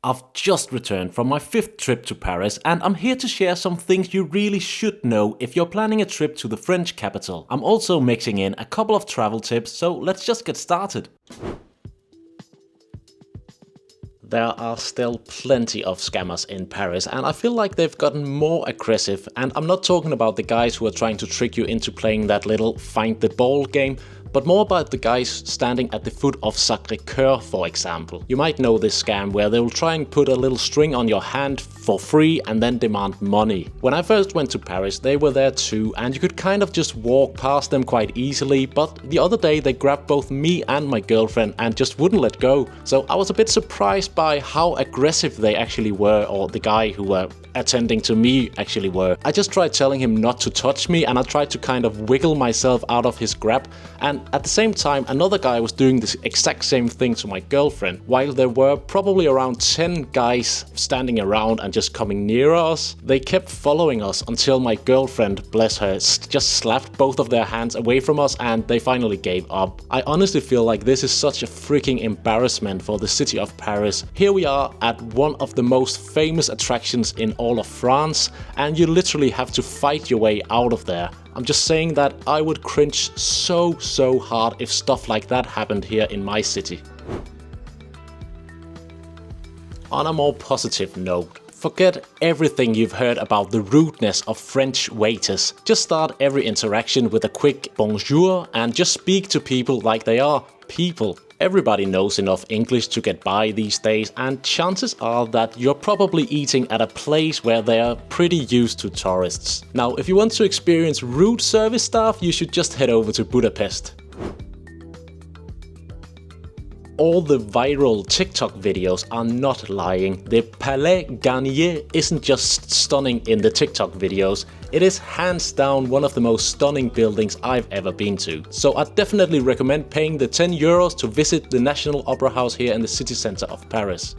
I've just returned from my 5th trip to Paris and I'm here to share some things you really should know if you're planning a trip to the French capital. I'm also mixing in a couple of travel tips, so let's just get started. There are still plenty of scammers in Paris and I feel like they've gotten more aggressive, and I'm not talking about the guys who are trying to trick you into playing that little find the ball game, but more about the guys standing at the foot of Sacré-Cœur, for example. You might know this scam where they will try and put a little string on your hand for free and then demand money. When I first went to Paris, they were there too, and you could kind of just walk past them quite easily, but the other day they grabbed both me and my girlfriend and just wouldn't let go. So I was a bit surprised by how aggressive they actually were, or the guy who were attending to me actually were. I just tried telling him not to touch me and I tried to kind of wiggle myself out of his grab, and at the same time another guy was doing the exact same thing to my girlfriend, while there were probably around 10 guys standing around and just coming near us. They kept following us until my girlfriend, bless her, just slapped both of their hands away from us and they finally gave up. I honestly feel like this is such a freaking embarrassment for the city of Paris. Here we are at one of the most famous attractions in all of France, and you literally have to fight your way out of there. I'm just saying that I would cringe so hard if stuff like that happened here in my city. On a more positive note, forget everything you've heard about the rudeness of French waiters. Just start every interaction with a quick bonjour and just speak to people like they are people. Everybody knows enough English to get by these days, and chances are that you're probably eating at a place where they are pretty used to tourists. Now, if you want to experience rude service staff, you should just head over to Budapest. All the viral TikTok videos are not lying. The Palais Garnier isn't just stunning in the TikTok videos, it is hands down one of the most stunning buildings I've ever been to. So I'd definitely recommend paying the €10 to visit the National Opera House here in the city center of Paris.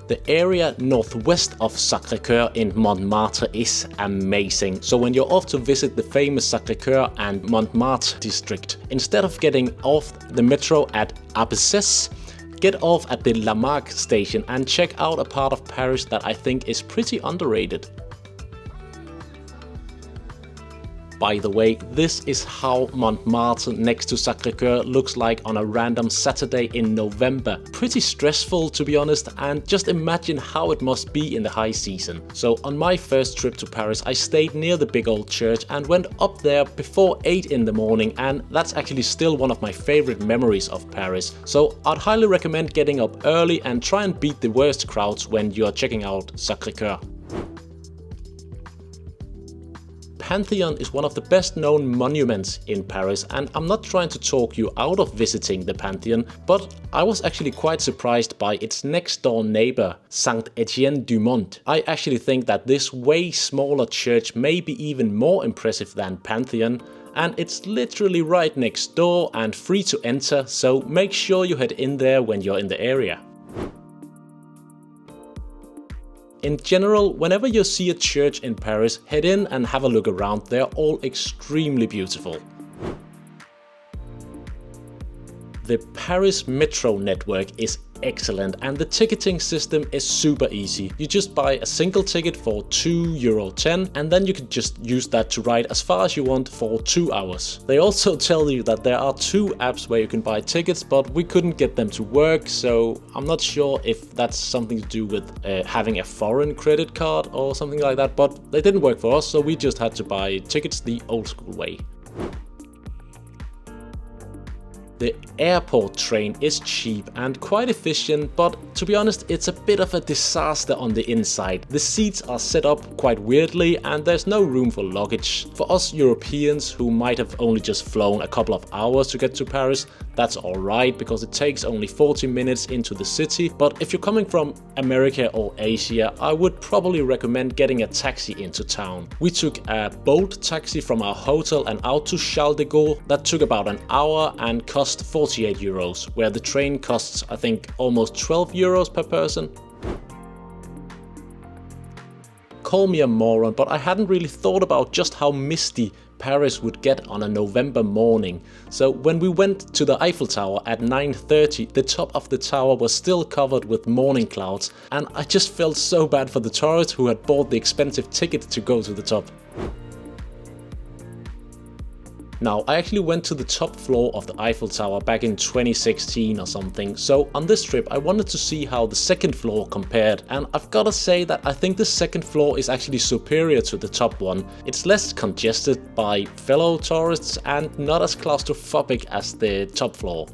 The area northwest of Sacré-Cœur in Montmartre is amazing. So when you're off to visit the famous Sacré-Cœur and Montmartre district, instead of getting off the metro at Abscess, get off at the Lamarck station and check out a part of Paris that I think is pretty underrated. By the way, this is how Montmartre next to Sacré-Cœur looks like on a random Saturday in November. Pretty stressful, to be honest, and just imagine how it must be in the high season. So on my first trip to Paris, I stayed near the big old church and went up there before 8 in the morning, and that's actually still one of my favorite memories of Paris. So I'd highly recommend getting up early and try and beat the worst crowds when you're checking out Sacré-Cœur. Pantheon is one of the best known monuments in Paris, and I'm not trying to talk you out of visiting the Pantheon, but I was actually quite surprised by its next door neighbor, Saint-Étienne-du-Mont. I actually think that this way smaller church may be even more impressive than Pantheon, and it's literally right next door and free to enter, so make sure you head in there when you're in the area. In general, whenever you see a church in Paris, head in and have a look around. They're all extremely beautiful. The Paris metro network is excellent and the ticketing system is super easy. You just buy a single ticket for €2.10 and then you can just use that to ride as far as you want for 2 hours. They also tell you that there are 2 apps where you can buy tickets, but we couldn't get them to work, so I'm not sure if that's something to do with having a foreign credit card or something like that, but they didn't work for us, so we just had to buy tickets the old school way. The airport train is cheap and quite efficient, but to be honest, it's a bit of a disaster on the inside. The seats are set up quite weirdly and there's no room for luggage. For us Europeans who might have only just flown a couple of hours to get to Paris, that's alright because it takes only 40 minutes into the city. But if you're coming from America or Asia, I would probably recommend getting a taxi into town. We took a Bolt taxi from our hotel and out to Charles de Gaulle. That took about an hour and cost €48, where the train costs I think almost €12 per person. Call me a moron, but I hadn't really thought about just how misty Paris would get on a November morning. So when we went to the Eiffel Tower at 9:30, the top of the tower was still covered with morning clouds, and I just felt so bad for the tourists who had bought the expensive ticket to go to the top. Now, I actually went to the top floor of the Eiffel Tower back in 2016 or something, so on this trip I wanted to see how the second floor compared, and I've gotta say that I think the second floor is actually superior to the top one. It's less congested by fellow tourists and not as claustrophobic as the top floor.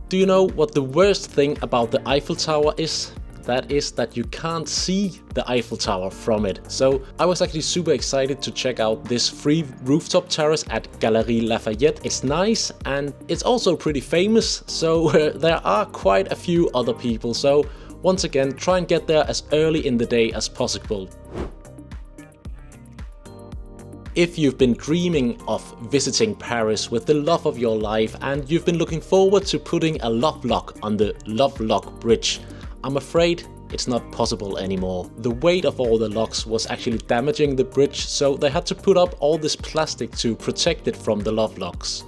Do you know what the worst thing about the Eiffel Tower is? That is that you can't see the Eiffel Tower from it. So I was actually super excited to check out this free rooftop terrace at Galerie Lafayette. It's nice and it's also pretty famous, so there are quite a few other people. So once again, try and get there as early in the day as possible. If you've been dreaming of visiting Paris with the love of your life and you've been looking forward to putting a love lock on the Love Lock Bridge, I'm afraid it's not possible anymore. The weight of all the locks was actually damaging the bridge, so they had to put up all this plastic to protect it from the love locks.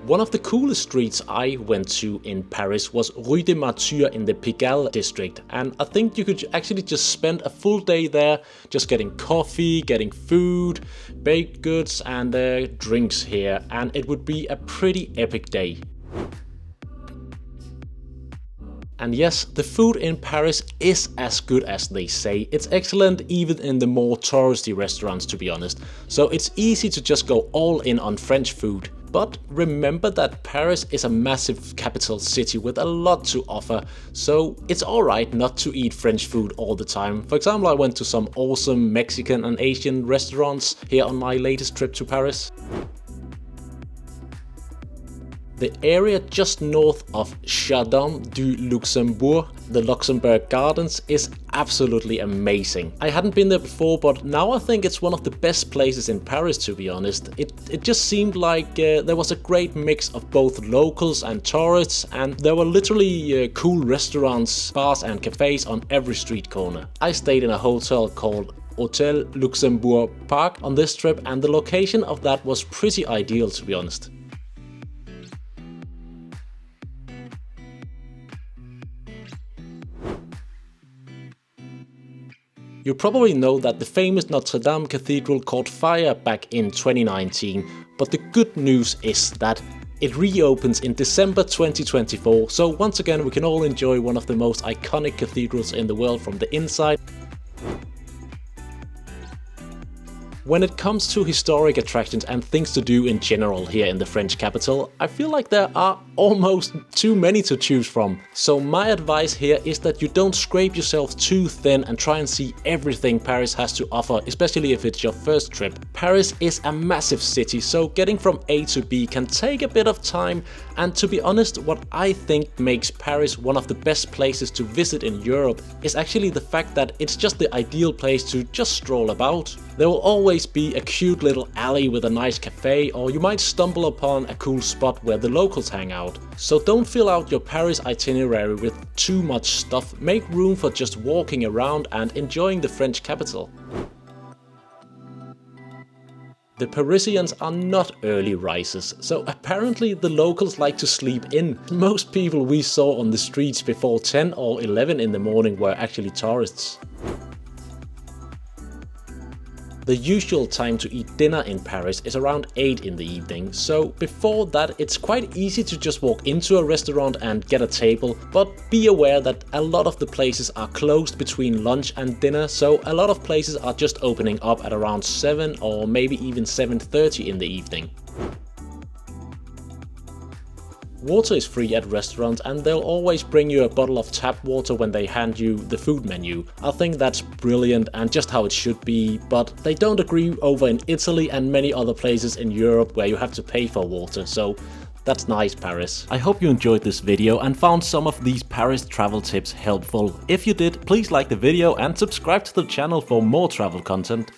One of the coolest streets I went to in Paris was Rue de Montmartre in the Pigalle district, and I think you could actually just spend a full day there just getting coffee, getting food, baked goods and drinks here, and it would be a pretty epic day. And yes, the food in Paris is as good as they say. It's excellent even in the more touristy restaurants, to be honest. So it's easy to just go all in on French food. But remember that Paris is a massive capital city with a lot to offer, so it's alright not to eat French food all the time. For example, I went to some awesome Mexican and Asian restaurants here on my latest trip to Paris. The area just north of Jardin du Luxembourg, the Luxembourg Gardens, is absolutely amazing. I hadn't been there before, but now I think it's one of the best places in Paris, to be honest. It just seemed like there was a great mix of both locals and tourists, and there were literally cool restaurants, bars and cafes on every street corner. I stayed in a hotel called Hotel Luxembourg Park on this trip, and the location of that was pretty ideal, to be honest. You probably know that the famous Notre Dame Cathedral caught fire back in 2019, but the good news is that it reopens in December 2024, so once again we can all enjoy one of the most iconic cathedrals in the world from the inside. When it comes to historic attractions and things to do in general here in the French capital, I feel like there are almost too many to choose from. So my advice here is that you don't scrape yourself too thin and try and see everything Paris has to offer, especially if it's your first trip. Paris is a massive city, so getting from A to B can take a bit of time, and to be honest, what I think makes Paris one of the best places to visit in Europe is actually the fact that it's just the ideal place to just stroll about. There will always be a cute little alley with a nice cafe, or you might stumble upon a cool spot where the locals hang out. So don't fill out your Paris itinerary with too much stuff, make room for just walking around and enjoying the French capital. The Parisians are not early risers, so apparently the locals like to sleep in. Most people we saw on the streets before 10 or 11 in the morning were actually tourists. The usual time to eat dinner in Paris is around 8 in the evening, so before that it's quite easy to just walk into a restaurant and get a table, but be aware that a lot of the places are closed between lunch and dinner, so a lot of places are just opening up at around 7 or maybe even 7:30 in the evening. Water is free at restaurants, and they'll always bring you a bottle of tap water when they hand you the food menu. I think that's brilliant and just how it should be, but they don't agree over in Italy and many other places in Europe where you have to pay for water, so that's nice, Paris. I hope you enjoyed this video and found some of these Paris travel tips helpful. If you did, please like the video and subscribe to the channel for more travel content.